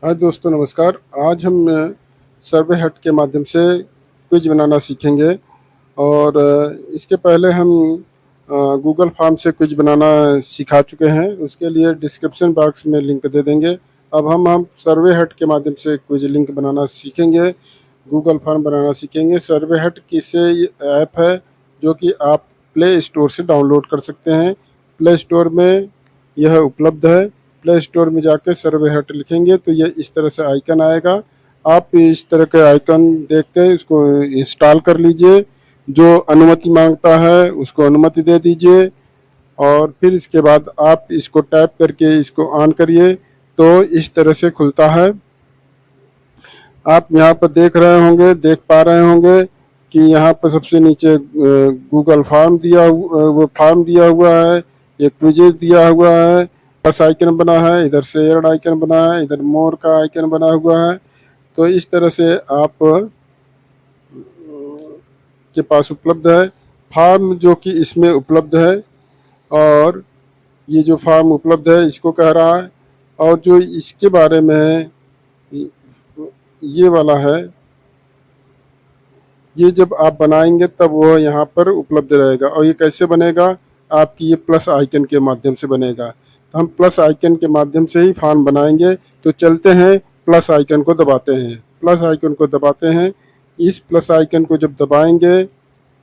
हाय दोस्तों, नमस्कार। आज हम सर्वे हट के माध्यम से क्विज बनाना सीखेंगे। और इसके पहले हम गूगल फॉर्म से क्विज बनाना सिखा चुके हैं। उसके लिए डिस्क्रिप्शन बॉक्स में लिंक दे देंगे। अब हम सर्वे हट के माध्यम से क्विज लिंक बनाना सीखेंगे, गूगल फॉर्म बनाना सीखेंगे। सर्वे हट किसे ऐप है जो कि आप प्ले स्टोर से डाउनलोड कर सकते हैं। प्ले स्टोर में यह उपलब्ध है। प्ले स्टोर में जाके सर्वे हट लिखेंगे तो ये इस तरह से आइकन आएगा। आप इस तरह के आइकन देख के इसको इंस्टॉल कर लीजिए। जो अनुमति मांगता है उसको अनुमति दे दीजिए और फिर इसके बाद आप इसको टैप करके इसको ऑन करिए तो इस तरह से खुलता है। आप यहाँ पर देख पा रहे होंगे कि यहाँ पर सबसे नीचे गूगल फॉर्म वो फॉर्म दिया हुआ है, एक क्विज़ दिया हुआ है, प्लस आइकन बना है, इधर शेयर आइकन बना है, इधर मोर का आइकन बना हुआ है। तो इस तरह से आप के पास उपलब्ध है फॉर्म जो कि इसमें उपलब्ध है। और ये जो फॉर्म उपलब्ध है इसको कह रहा है। और जो इसके बारे में है ये वाला है, ये जब आप बनाएंगे तब वो यहाँ पर उपलब्ध रहेगा। और ये कैसे बनेगा, आपकी ये प्लस आइकन के माध्यम से बनेगा। तो हम प्लस आइकन के माध्यम से ही फॉर्म बनाएंगे। तो चलते हैं, प्लस आइकन को दबाते हैं। प्लस आइकन को दबाते हैं। इस प्लस आइकन को जब दबाएंगे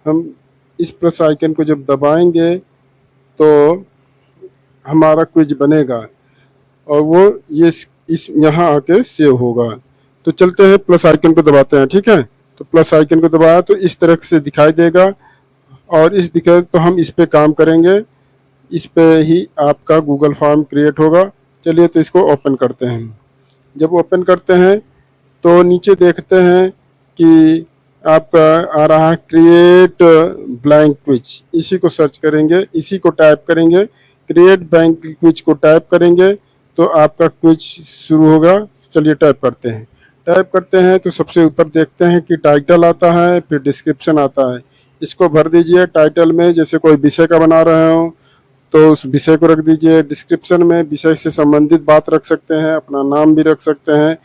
हम इस प्लस आइकन को जब दबाएंगे तो हमारा क्विज बनेगा और वो ये इस यहाँ आके सेव होगा। तो चलते हैं, प्लस आइकन को दबाते हैं। ठीक है, तो प्लस आइकन को दबाया तो इस तरह से दिखाई देगा। और इस दिखाई तो हम इस पे काम करेंगे। इस पे ही आपका गूगल फॉर्म क्रिएट होगा। चलिए तो इसको ओपन करते हैं। जब ओपन करते हैं तो नीचे देखते हैं कि आपका आ रहा है क्रिएट ब्लैंक क्विज। इसी को सर्च करेंगे, इसी को टाइप करेंगे। क्रिएट ब्लैंक क्विज को टाइप करेंगे तो आपका क्विज शुरू होगा। चलिए टाइप करते हैं। टाइप करते हैं तो सबसे ऊपर देखते हैं कि टाइटल आता है, फिर डिस्क्रिप्शन आता है। इसको भर दीजिए। टाइटल में जैसे कोई विषय का बना रहे हो तो उस विषय को रख दीजिए। डिस्क्रिप्शन में विषय से संबंधित बात रख सकते हैं, अपना नाम भी रख सकते हैं।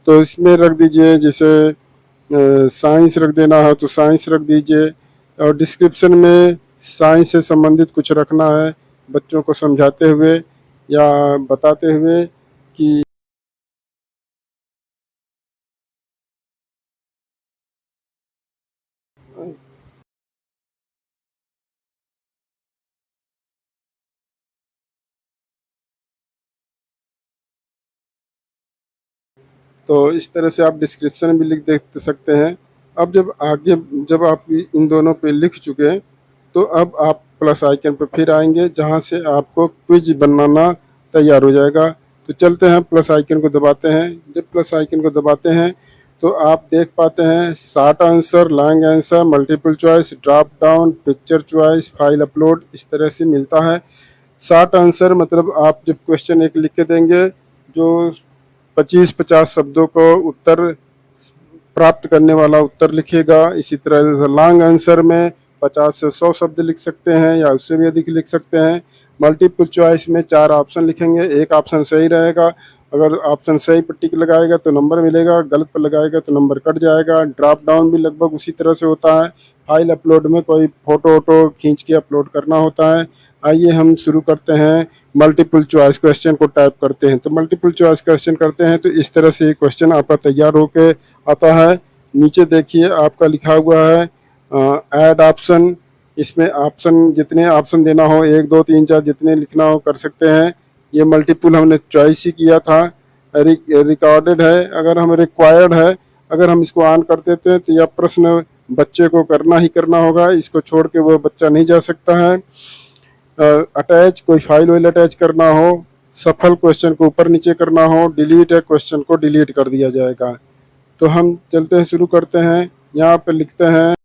तो इसमें रख दीजिए, जैसे साइंस रख देना है तो साइंस रख दीजिए। और डिस्क्रिप्शन में साइंस से संबंधित कुछ रखना है, बच्चों को समझाते हुए या बताते हुए कि तो इस तरह से आप डिस्क्रिप्शन भी लिख दे सकते हैं। अब जब आप इन दोनों पे लिख चुके हैं तो अब आप प्लस आइकन पर फिर आएंगे जहां से आपको क्विज बनाना तैयार हो जाएगा। तो चलते हैं, प्लस आइकन को दबाते हैं। जब प्लस आइकन को दबाते हैं तो आप देख पाते हैं short answer, long answer, multiple choice, drop down, picture choice, file upload, इस तरह से मिलता है। शॉर्ट आंसर मतलब आप जब क्वेश्चन एक लिख के देंगे जो 25-50 शब्दों को उत्तर प्राप्त करने वाला उत्तर लिखेगा। इसी तरह से लॉन्ग आंसर में 50 से 100 शब्द लिख सकते हैं या उससे भी अधिक लिख सकते हैं। मल्टीपल चॉइस में 4 ऑप्शन लिखेंगे, एक ऑप्शन सही रहेगा। अगर ऑप्शन सही पर टिक लगाएगा तो नंबर मिलेगा, गलत पर लगाएगा तो नंबर कट जाएगा। ड्रॉप डाउन भी लगभग उसी तरह से होता है। फाइल अपलोड में कोई फोटो वोटो खींच के अपलोड करना होता है। आइए हम शुरू करते हैं। मल्टीपल चॉइस क्वेश्चन को टाइप करते हैं। तो मल्टीपल चॉइस क्वेश्चन करते हैं तो इस तरह से क्वेश्चन आपका तैयार होके आता है। नीचे देखिए आपका लिखा हुआ है ऐड ऑप्शन। इसमें ऑप्शन जितने ऑप्शन देना हो, 1 2 3 4 जितने लिखना हो कर सकते हैं। ये मल्टीपल हमने चॉइस ही किया था। रिकॉर्डेड है, अगर हम रिक्वायर्ड है, अगर हम इसको ऑन कर देते हैं तो यह प्रश्न बच्चे को करना ही करना होगा। इसको छोड़ के वो बच्चा नहीं जा सकता है। अटैच कोई फाइल वाइल अटैच करना हो, सफल क्वेश्चन को ऊपर नीचे करना हो, डिलीट है क्वेश्चन को डिलीट कर दिया जाएगा। तो हम चलते हैं, शुरू करते हैं। यहाँ पे लिखते हैं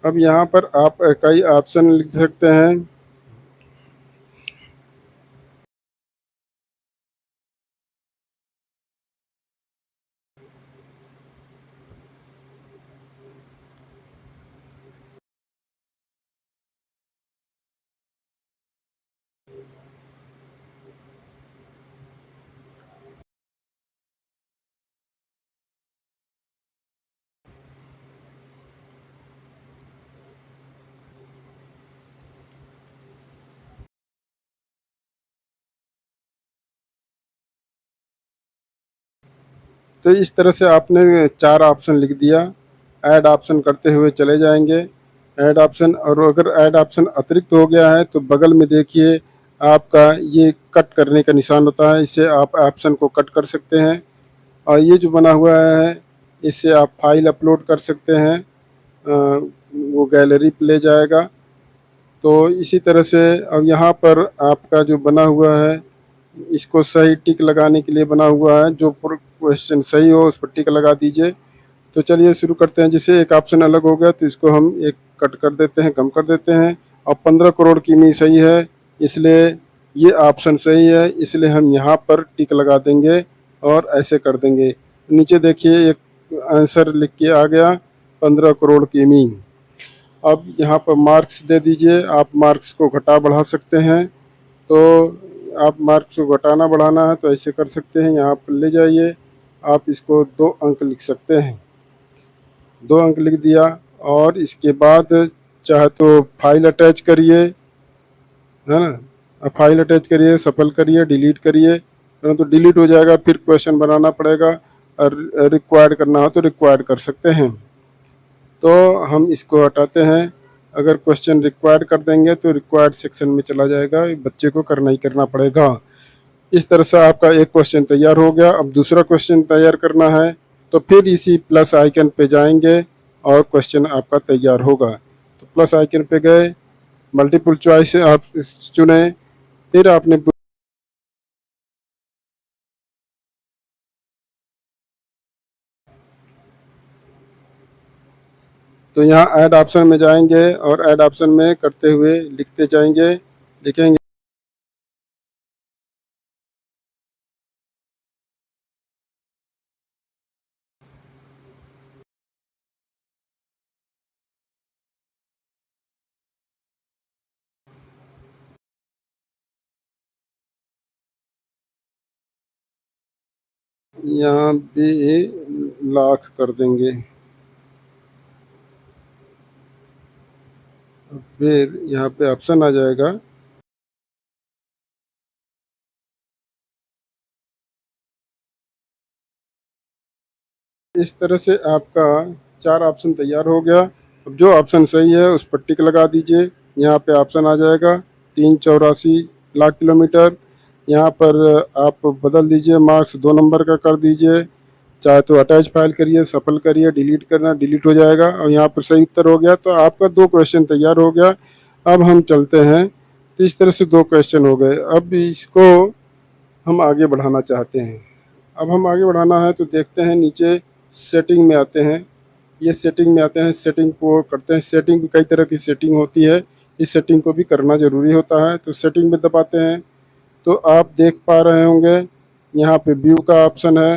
अब यहाँ पर आप कई ऑप्शन लिख सकते हैं। तो इस तरह से आपने 4 ऑप्शन लिख दिया। ऐड ऑप्शन करते हुए चले जाएंगे, ऐड ऑप्शन। और अगर ऐड ऑप्शन अतिरिक्त हो गया है तो बगल में देखिए आपका ये कट करने का निशान होता है, इससे आप ऑप्शन को कट कर सकते हैं। और ये जो बना हुआ है इससे आप फाइल अपलोड कर सकते हैं, वो गैलरी पे ले जाएगा। तो इसी तरह से अब यहाँ पर आपका जो बना हुआ है इसको सही टिक लगाने के लिए बना हुआ है, जो क्वेश्चन सही हो उस पर टिक लगा दीजिए। तो चलिए शुरू करते हैं। जैसे एक ऑप्शन अलग हो गया तो इसको हम एक कट कर देते हैं, कम कर देते हैं। और 15 करोड़ की मी सही है, इसलिए ये ऑप्शन सही है, इसलिए हम यहाँ पर टिक लगा देंगे और ऐसे कर देंगे। नीचे देखिए एक आंसर लिख के आ गया 15 करोड़ की मी। अब यहाँ पर मार्क्स दे दीजिए, आप मार्क्स को घटा बढ़ा सकते हैं। तो आप मार्क्स को घटाना बढ़ाना है तो ऐसे कर सकते हैं, यहाँ पर ले जाइए, आप इसको 2 अंक लिख सकते हैं। 2 अंक लिख दिया और इसके बाद चाहे तो फाइल अटैच करिए, है ना। अब फाइल अटैच करिए, सफल करिए, डिलीट करिए, तो डिलीट हो जाएगा, फिर क्वेश्चन बनाना पड़ेगा। और रिक्वायर्ड करना हो तो रिक्वायर्ड कर सकते हैं। तो हम इसको हटाते हैं। अगर क्वेश्चन रिक्वायर्ड कर देंगे तो रिक्वायर्ड सेक्शन में चला जाएगा, बच्चे को करना ही करना पड़ेगा। इस तरह से आपका एक क्वेश्चन तैयार हो गया। अब दूसरा क्वेश्चन तैयार करना है तो फिर इसी प्लस आइकन पे जाएंगे और क्वेश्चन आपका तैयार होगा। तो प्लस आइकन पे गए, मल्टीपल चॉइस आप चुने, फिर आपने तो यहाँ ऐड ऑप्शन में जाएंगे और ऐड ऑप्शन में करते हुए लिखते जाएंगे, लिखेंगे। यहाँ भी लाख कर देंगे। फिर यहाँ पे ऑप्शन आ जाएगा, इस तरह से आपका 4 ऑप्शन तैयार हो गया। अब जो ऑप्शन सही है उस पर टिक लगा दीजिए। यहाँ पे ऑप्शन आ जाएगा 384 लाख किलोमीटर। यहाँ पर आप बदल दीजिए, मार्क्स 2 नंबर का कर दीजिए, चाहे तो अटैच फाइल करिए, सफल करिए, डिलीट करना, डिलीट हो जाएगा। और यहाँ पर सही उत्तर हो गया तो आपका 2 क्वेश्चन तैयार हो गया। अब हम चलते हैं। तो इस तरह से 2 क्वेश्चन हो गए। अब इसको हम आगे बढ़ाना चाहते हैं। अब हम आगे बढ़ाना है तो देखते हैं नीचे सेटिंग में आते हैं। ये सेटिंग में आते हैं, सेटिंग को करते हैं। सेटिंग भी कई तरह की सेटिंग होती है, इस सेटिंग को भी करना ज़रूरी होता है। तो सेटिंग में दबाते हैं तो आप देख पा रहे होंगे यहाँ पे व्यू का ऑप्शन है,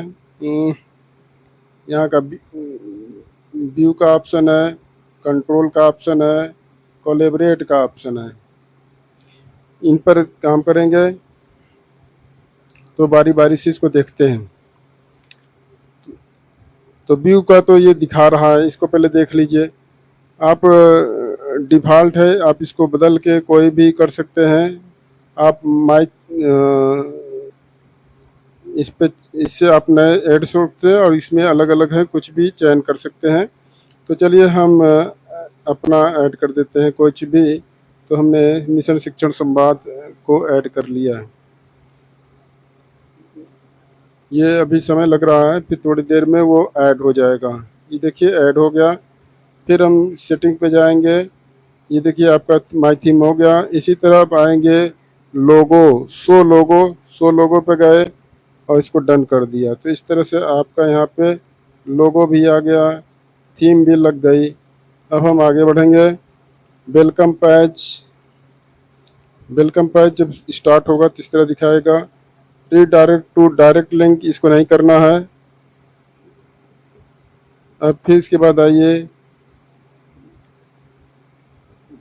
यहाँ का व्यू का ऑप्शन है, कंट्रोल का ऑप्शन है, कोलैबोरेट का ऑप्शन है। इन पर काम करेंगे तो बारी बारी से इसको देखते हैं। तो व्यू का तो ये दिखा रहा है, इसको पहले देख लीजिए आप। डिफ़ॉल्ट है, आप इसको बदल के कोई भी कर सकते हैं। आप माइक इस पे, इससे आप नए ऐड सकते हैं और इसमें अलग अलग है, कुछ भी चयन कर सकते हैं। तो चलिए हम अपना ऐड कर देते हैं कुछ भी। तो हमने मिशन शिक्षण संवाद को ऐड कर लिया है। ये अभी समय लग रहा है, फिर थोड़ी देर में वो ऐड हो जाएगा। ये देखिए ऐड हो गया। फिर हम सेटिंग पे जाएंगे, ये देखिए आपका माई थीम हो गया। इसी तरह आप आएंगे लोगो, शो लोगो पे गए और इसको डन कर दिया। तो इस तरह से आपका यहाँ पे लोगो भी आ गया, थीम भी लग गई। अब हम आगे बढ़ेंगे। वेलकम पेज, वेलकम पेज जब स्टार्ट होगा तो इस तरह दिखाएगा। रीडायरेक्ट टू डायरेक्ट लिंक, इसको नहीं करना है। अब फिर इसके बाद आइए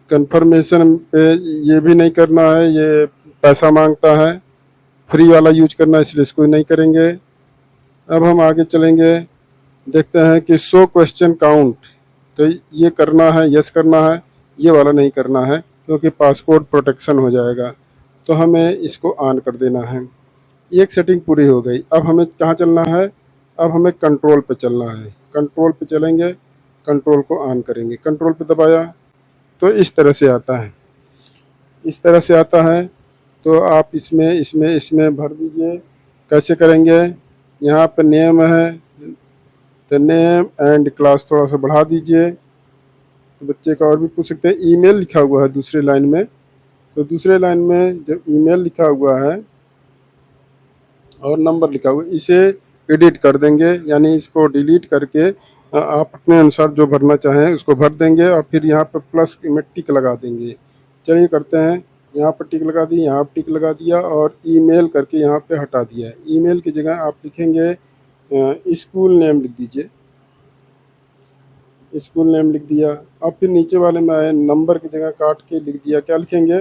कंफर्मेशन पे, ये भी नहीं करना है, ये पैसा मांगता है, फ्री वाला यूज करना है, इसलिए इसको नहीं करेंगे। अब हम आगे चलेंगे, देखते हैं कि शो क्वेश्चन काउंट, तो ये करना है, यस करना है, ये वाला नहीं करना है क्योंकि पासपोर्ट प्रोटेक्शन हो जाएगा। तो हमें इसको ऑन कर देना है। एक सेटिंग पूरी हो गई। अब हमें कहाँ चलना है, अब हमें कंट्रोल पे चलना है, कंट्रोल पे चलेंगे, कंट्रोल को ऑन करेंगे, कंट्रोल पे दबाया तो इस तरह से आता है, इस तरह से आता है। तो आप इसमें इसमें इसमें भर दीजिए। कैसे करेंगे, यहाँ पे नेम है तो नेम एंड क्लास थोड़ा सा बढ़ा दीजिए, तो बच्चे का और भी पूछ सकते हैं। ईमेल लिखा हुआ है दूसरी लाइन में, तो दूसरे लाइन में जब ईमेल लिखा हुआ है और नंबर लिखा हुआ है, इसे एडिट कर देंगे, यानी इसको डिलीट करके आप अपने अनुसार जो भरना चाहें उसको भर देंगे और फिर यहाँ पर प्लस में टिक लगा देंगे। चलिए करते हैं, यहाँ पर टिक लगा दी, यहाँ पर टिक लगा दिया और ईमेल करके यहाँ पे हटा दिया। ईमेल की जगह आप लिखेंगे स्कूल नेम लिख दीजिए, स्कूल नेम लिख दिया। अब फिर नीचे वाले में आए, नंबर की जगह काट के लिख दिया, क्या लिखेंगे,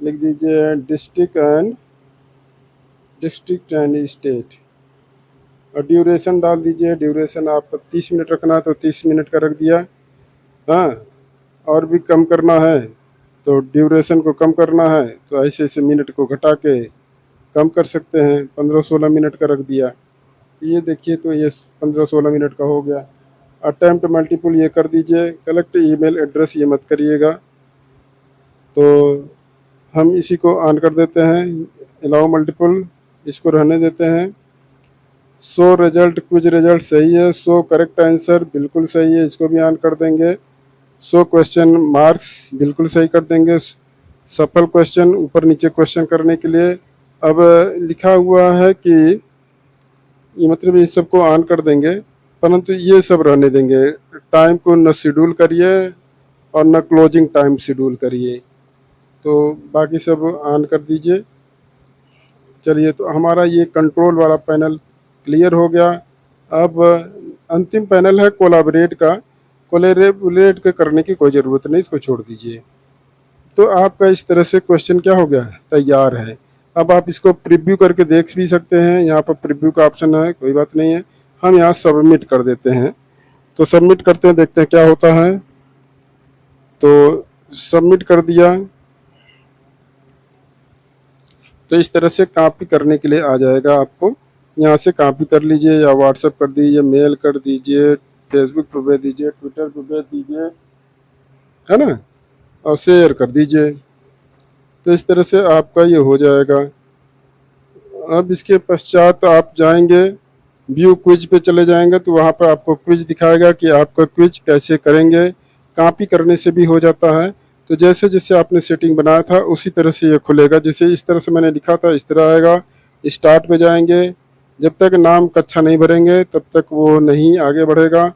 लिख दीजिए डिस्ट्रिक्ट एंड स्टेट और ड्यूरेशन डाल दीजिए। ड्यूरेशन आप 30 मिनट रखना है तो 30 मिनट का रख दिया। हाँ, और भी कम करना है तो ड्यूरेशन को कम करना है तो ऐसे ऐसे मिनट को घटा के कम कर सकते हैं, 15-16 मिनट का रख दिया। ये देखिए तो ये 15-16 मिनट का हो गया। अटेम्प्ट मल्टीपल ये कर दीजिए, कलेक्ट ईमेल एड्रेस ये मत करिएगा, तो हम इसी को ऑन कर देते हैं। अलाउ मल्टीपल इसको रहने देते हैं। शो रिजल्ट, कुछ रिजल्ट सही है, शो करेक्ट आंसर बिल्कुल सही है, इसको भी ऑन कर देंगे। शो क्वेश्चन मार्क्स बिल्कुल सही कर देंगे। सफल क्वेश्चन, ऊपर नीचे क्वेश्चन करने के लिए अब लिखा हुआ है कि ये मतलब इस सबको ऑन कर देंगे, परंतु ये सब रहने देंगे। टाइम को न शेड्यूल करिए और न क्लोजिंग टाइम शेड्यूल करिए, तो बाकी सब ऑन कर दीजिए। चलिए, तो हमारा ये कंट्रोल वाला पैनल क्लियर हो गया। अब अंतिम पैनल है कोलैबोरेट का। कोलैबोरेट के करने की कोई ज़रूरत नहीं, इसको छोड़ दीजिए। तो आपका इस तरह से क्वेश्चन क्या हो गया, तैयार है। अब आप इसको प्रीव्यू करके देख भी सकते हैं, यहाँ पर प्रीव्यू का ऑप्शन है, कोई बात नहीं है। हम यहाँ सबमिट कर देते हैं, तो सबमिट करते हैं, देखते हैं क्या होता है। तो सबमिट कर दिया, तो इस तरह से कॉपी करने के लिए आ जाएगा। आपको यहाँ से कॉपी कर लीजिए या व्हाट्सएप कर दीजिए, मेल कर दीजिए, फेसबुक पर भेज दीजिए, ट्विटर पर भेज दीजिए, है ना, और शेयर कर दीजिए। तो इस तरह से आपका ये हो जाएगा। अब इसके पश्चात आप जाएंगे व्यू क्विज पे चले जाएंगे, तो वहाँ पर आपको क्विज दिखाएगा कि आपका क्विज कैसे करेंगे। कॉपी करने से भी हो जाता है, तो जैसे जैसे आपने सेटिंग बनाया था उसी तरह से ये खुलेगा। जैसे इस तरह से मैंने लिखा था, इस तरह आएगा। स्टार्ट पे जाएंगे, जब तक नाम कक्षा नहीं भरेंगे तब तक वो नहीं आगे बढ़ेगा।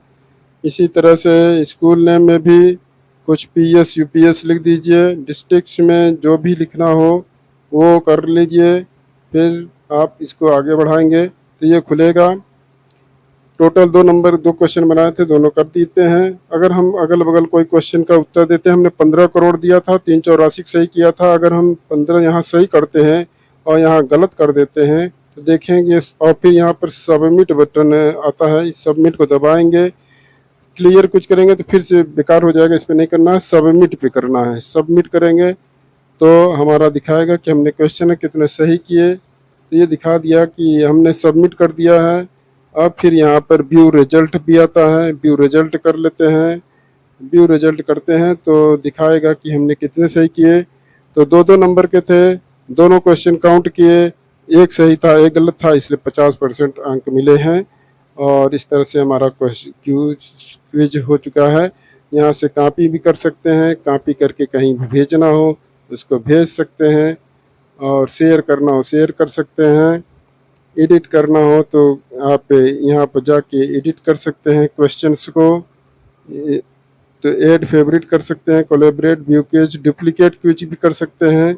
इसी तरह से स्कूल नेम में भी कुछ PS UPS लिख दीजिए, डिस्ट्रिक्ट में जो भी लिखना हो वो कर लीजिए, फिर आप इसको आगे बढ़ाएंगे तो ये खुलेगा। टोटल 2 क्वेश्चन बनाए थे, दोनों कर देते हैं। अगर हम अगल बगल कोई क्वेश्चन का उत्तर देते हैं, हमने 15 करोड़ दिया था, 384 सही किया था। अगर हम 15 यहाँ सही करते हैं और यहाँ गलत कर देते हैं तो देखेंगे, और फिर यहाँ पर सबमिट बटन आता है, इस सबमिट को दबाएंगे। क्लियर कुछ करेंगे तो फिर से बेकार हो जाएगा, इस पर नहीं करना है, सबमिट पे करना है। सबमिट करेंगे तो हमारा दिखाएगा कि हमने क्वेश्चन कितने सही किए, तो ये दिखा दिया कि हमने सबमिट कर दिया है। अब फिर यहाँ पर व्यू रिजल्ट भी आता है, व्यू रिजल्ट कर लेते हैं। व्यू रिजल्ट करते हैं तो दिखाएगा कि हमने कितने सही किए। तो 2-2 नंबर के थे, दोनों क्वेश्चन काउंट किए, एक सही था एक गलत था, इसलिए 50% अंक मिले हैं। और इस तरह से हमारा क्विज हो चुका है। यहाँ से कॉपी भी कर सकते हैं, कॉपी करके कहीं भी भेजना हो उसको भेज सकते हैं, और शेयर करना हो शेयर कर सकते हैं। एडिट करना हो तो आप यहाँ पर जाके एडिट कर सकते हैं क्वेश्चंस को। तो ऐड फेवरेट कर सकते हैं, collaborate, view quiz, duplicate quiz भी कर सकते हैं।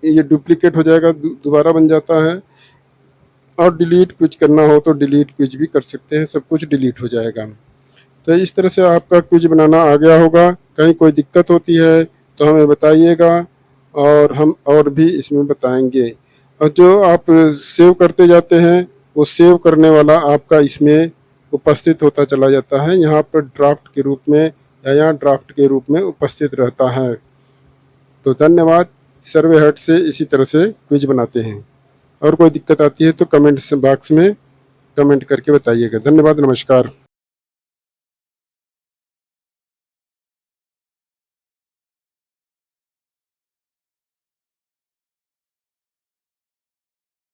ये डुप्लीकेट हो जाएगा, दोबारा बन जाता है। और डिलीट क्विज करना हो तो डिलीट क्विज भी कर सकते हैं, सब कुछ डिलीट हो जाएगा। तो इस तरह से आपका क्विज बनाना आ गया होगा। कहीं कोई दिक्कत होती है तो हमें बताइएगा और हम और भी इसमें बताएंगे। और जो आप सेव करते जाते हैं वो सेव करने वाला आपका इसमें उपस्थित होता चला जाता है, यहाँ पर ड्राफ्ट के रूप में या यहाँ ड्राफ्ट के रूप में उपस्थित रहता है। तो धन्यवाद। सर्वे हट से इसी तरह से क्विज बनाते हैं। और कोई दिक्कत आती है तो कमेंट्स बॉक्स में कमेंट करके बताइएगा। धन्यवाद, नमस्कार।